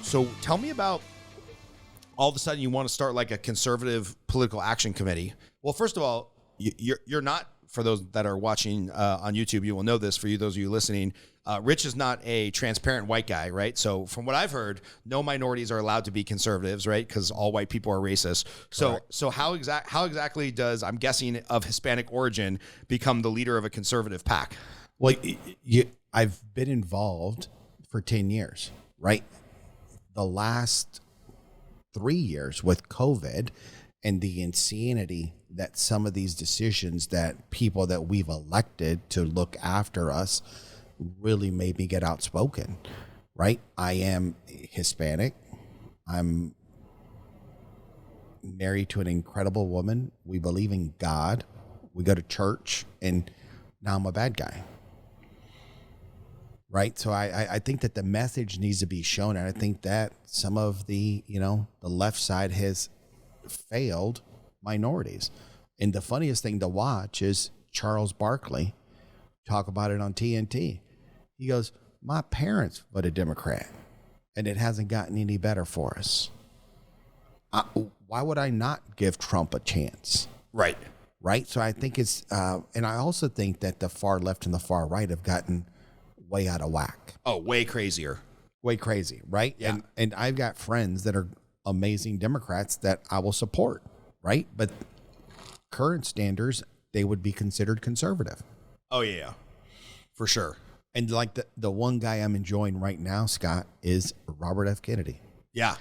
So tell me about all of a sudden you want to start like a conservative political action committee. Well, first of all, you're not, for those that are watching on YouTube, you will know this. For you, those of you listening, Rich is not a transparent white guy, right? So from what I've heard, no minorities are allowed to be conservatives, right? Because all white people are racist. So how exactly does, I'm guessing, of Hispanic origin become the leader of a conservative PAC? Well, I've been involved for 10 years, right? The last 3 years with COVID and the insanity that some of these decisions that people that we've elected to look after us really made me get outspoken, right? I am Hispanic. I'm married to an incredible woman. We believe in God. We go to church, and now I'm a bad guy. Right. So I think that the message needs to be shown. And I think that some of the left side has failed minorities. And the funniest thing to watch is Charles Barkley talk about it on TNT. He goes, my parents voted Democrat and it hasn't gotten any better for us. Why would I not give Trump a chance? Right. Right. So I think it's and I also think that the far left and the far right have gotten way out of whack. Oh, way crazier. Way crazy, right? Yeah. And I've got friends that are amazing Democrats that I will support, right? But current standards, they would be considered conservative. Oh, yeah. For sure. And like the one guy I'm enjoying right now, Scott, is Robert F. Kennedy. Yeah.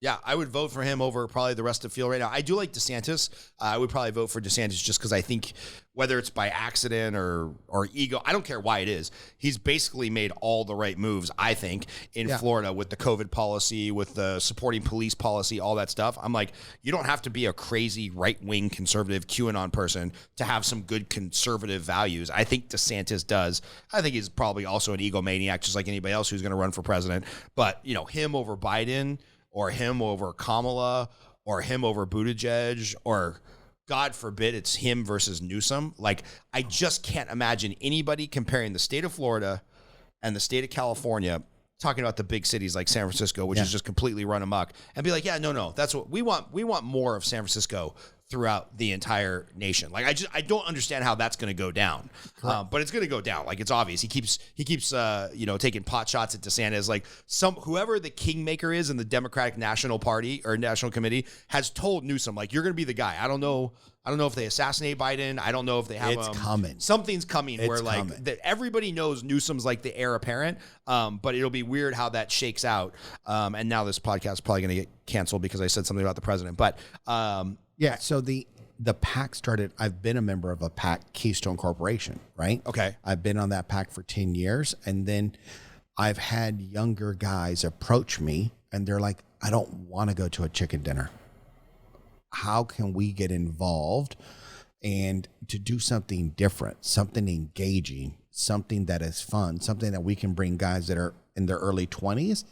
Yeah, I would vote for him over probably the rest of the field right now. I do like DeSantis. I would probably vote for DeSantis just because I think whether it's by accident or ego, I don't care why it is. He's basically made all the right moves, I think, in Florida with the COVID policy, with the supporting police policy, all that stuff. I'm like, you don't have to be a crazy right-wing conservative QAnon person to have some good conservative values. I think DeSantis does. I think he's probably also an egomaniac, just like anybody else who's going to run for president. But, him over Biden, or him over Kamala, or him over Buttigieg, or God forbid it's him versus Newsom. Like, I just can't imagine anybody comparing the state of Florida and the state of California, talking about the big cities like San Francisco, which is just completely run amok, and be like, yeah, no, that's what we want. We want more of San Francisco throughout the entire nation. Like, I don't understand how that's going to go down, but it's going to go down. Like, it's obvious. He keeps taking pot shots at DeSantis. Like, whoever the kingmaker is in the Democratic National Party or National Committee has told Newsom, like, you're going to be the guy. I don't know if they assassinate Biden. I don't know if they have coming. Something's coming where that everybody knows Newsom's like the heir apparent. But it'll be weird how that shakes out. And now this podcast is probably going to get canceled because I said something about the president. But yeah, so the PAC started, I've been a member of a PAC, Keystone Corporation, right? Okay. I've been on that PAC for 10 years, and then I've had younger guys approach me, and they're like, I don't want to go to a chicken dinner. How can we get involved and to do something different, something engaging, something that is fun, something that we can bring guys that are in their early 20s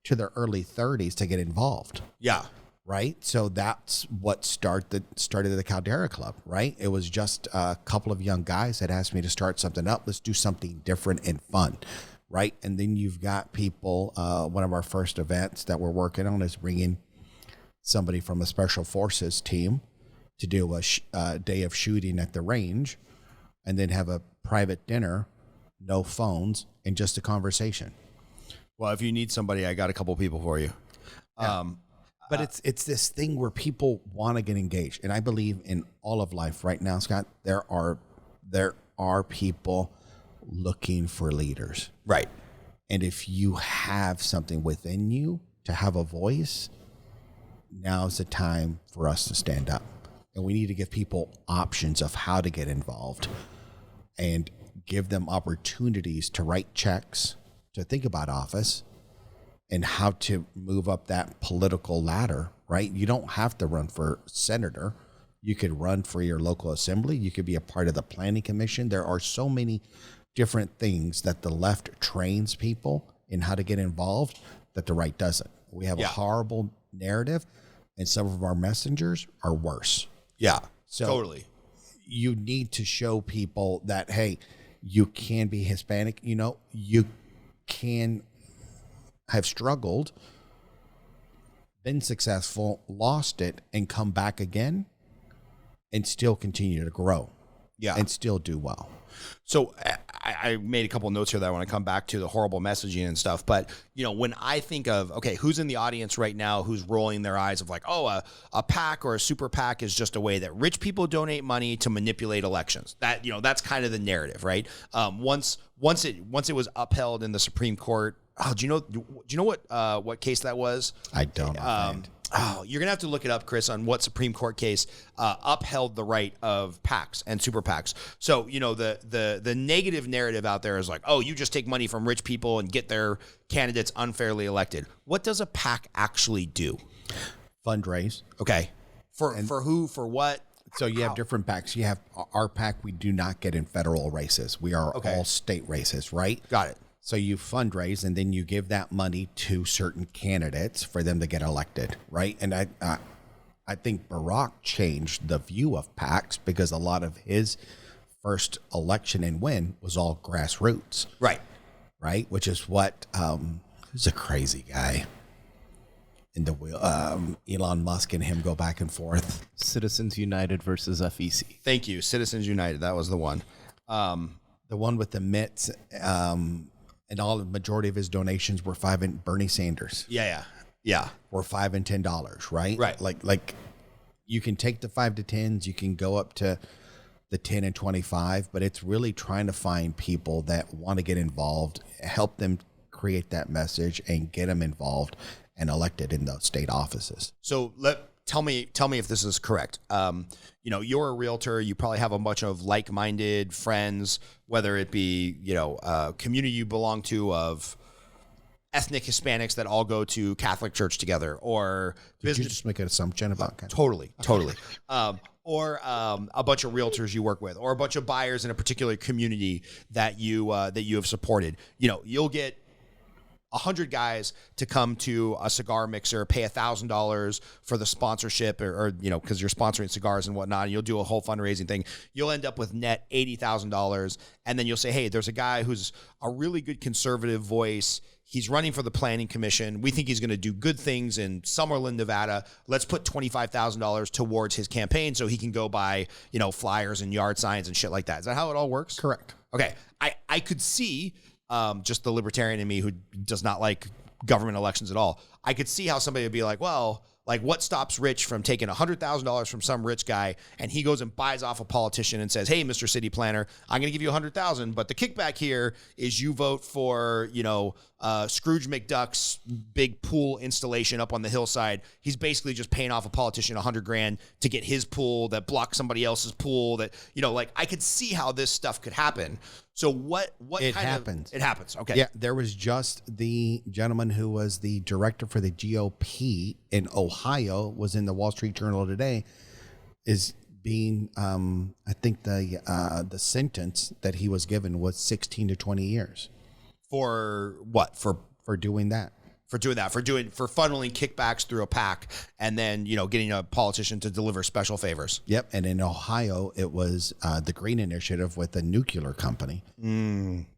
to their early 30s to get involved? Yeah. Right. So that's what started the Caldera Club. Right. It was just a couple of young guys that asked me to start something up. Let's do something different and fun. Right. And then you've got people. One of our first events that we're working on is bringing somebody from a special forces team to do a day of shooting at the range, and then have a private dinner, no phones, and just a conversation. Well, if you need somebody, I got a couple people for you. Yeah. But it's this thing where people want to get engaged. And I believe in all of life right now, Scott, there are people looking for leaders. Right. And if you have something within you to have a voice, now's the time for us to stand up. And we need to give people options of how to get involved and give them opportunities to write checks, to think about office, and how to move up that political ladder, right? You don't have to run for senator. You could run for your local assembly. You could be a part of the planning commission. There are so many different things that the left trains people in how to get involved that the right doesn't. We have a horrible narrative, and some of our messengers are worse. Yeah, so totally. You need to show people that, hey, you can be Hispanic. You can have struggled been successful, lost it, and come back again and still continue to grow. Yeah. And still do well. So I made a couple notes here that I want to come back to, the horrible messaging and stuff. But, when I think of, okay, who's in the audience right now who's rolling their eyes of like, oh, a PAC or a super PAC is just a way that rich people donate money to manipulate elections. That, that's kind of the narrative, right? Once it was upheld in the Supreme Court. Oh, do you know what case that was? I don't know. You're going to have to look it up, Chris, on what Supreme Court case upheld the right of PACs and super PACs. So, the negative narrative out there is like, oh, you just take money from rich people and get their candidates unfairly elected. What does a PAC actually do? Fundraise. Okay. For who? For what? So you have different PACs. You have our PAC. We do not get in federal races. We are all state races, right? Got it. So you fundraise and then you give that money to certain candidates for them to get elected, right? And I think Barack changed the view of PACs because a lot of his first election and win was all grassroots. Right. Right? Which is what, who's a crazy guy. In the wheel, Elon Musk and him go back and forth. Citizens United versus FEC. Thank you. Citizens United. That was the one. The one with the mitts, and all the majority of his donations were Bernie Sanders. Yeah. Were $5 and $10, right? Right. Like you can take the 5 to 10s, you can go up to the 10 and 25, but it's really trying to find people that want to get involved, help them create that message and get them involved and elected in those state offices. So tell me if this is correct. You're a realtor. You probably have a bunch of like-minded friends, whether it be, community you belong to of ethnic Hispanics that all go to Catholic church together, or Did you just make an assumption about that? Totally. Or a bunch of realtors you work with, or a bunch of buyers in a particular community that you have supported. You'll get 100 guys to come to a cigar mixer, pay $1,000 for the sponsorship, or because you're sponsoring cigars and whatnot, and you'll do a whole fundraising thing. You'll end up with net $80,000, and then you'll say, hey, there's a guy who's a really good conservative voice. He's running for the planning commission. We think he's going to do good things in Summerlin, Nevada. Let's put $25,000 towards his campaign so he can go buy, flyers and yard signs and shit like that. Is that how it all works? Correct. Okay. I could see just the libertarian in me who does not like government elections at all. I could see how somebody would be like, well, like what stops Rich from taking $100,000 from some rich guy and he goes and buys off a politician and says, hey, Mr. City Planner, I'm going to give you $100,000, but the kickback here is you vote for, Scrooge McDuck's big pool installation up on the hillside. He's basically just paying off a politician $100,000 to get his pool that blocks somebody else's pool. That I could see how this stuff could happen. So what it kind happens. It happens. Okay. Yeah, there was just the gentleman who was the director for the GOP in Ohio was in the Wall Street Journal today. Is being, I think the sentence that he was given was 16 to 20 years. For what? For doing that. For funneling kickbacks through a PAC and then, getting a politician to deliver special favors. Yep. And in Ohio, it was the Green Initiative with a nuclear company.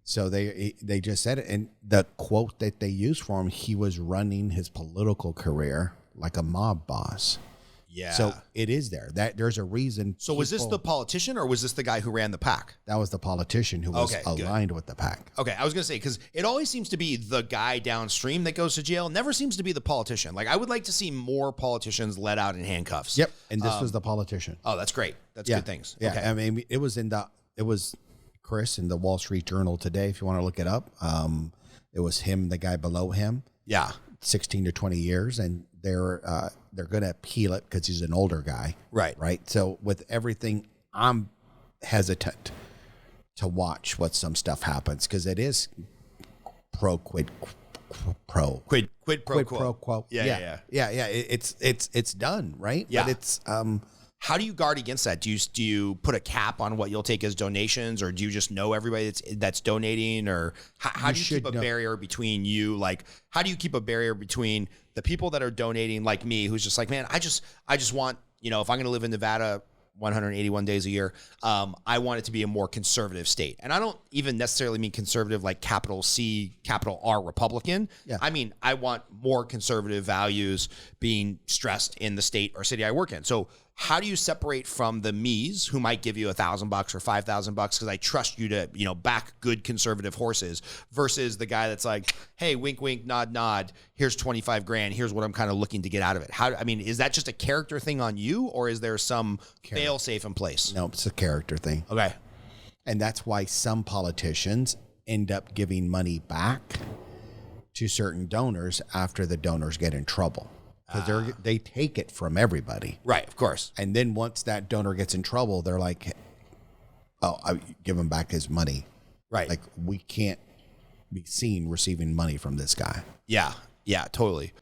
So they just said it. And the quote that they used for him, he was running his political career like a mob boss. Yeah. So it is there. There's a reason. So was this the politician or was this the guy who ran the PAC? That was the politician who was aligned with the PAC. Okay, I was going to say, because it always seems to be the guy downstream that goes to jail. Never seems to be the politician. Like, I would like to see more politicians let out in handcuffs. Yep, and this was the politician. Oh, that's great. That's good things. Yeah, okay. I mean, it was Chris in the Wall Street Journal today, if you want to look it up. It was him, the guy below him. Yeah. 16 to 20 years, and they're going to appeal it because he's an older guy. Right. So with everything, I'm hesitant to watch what some stuff happens because it is quid pro quo. Yeah. It's done, right? Yeah. But it's how do you guard against that? Do you put a cap on what you'll take as donations, or do you just know everybody that's donating, or how do you keep a barrier between you? Like, how do you keep a barrier between the people that are donating, like me, who's just like, man, I just want, if I'm going to live in Nevada, 181 days a year. I want it to be a more conservative state. And I don't even necessarily mean conservative like capital C, capital R Republican. Yeah. I mean, I want more conservative values being stressed in the state or city I work in. So how do you separate from the me's who might give you $1,000 or $5,000 because I trust you to, back good conservative horses versus the guy that's like, hey, wink, wink, nod, nod. Here's 25 grand. Here's what I'm kind of looking to get out of it. Is that just a character thing on you, or is there some fail safe in place? No, it's a character thing. Okay. And that's why some politicians end up giving money back to certain donors after the donors get in trouble. Because they take it from everybody. Right, of course. And then once that donor gets in trouble, they're like, oh, I give him back his money. Right. Like, we can't be seen receiving money from this guy. Yeah, totally.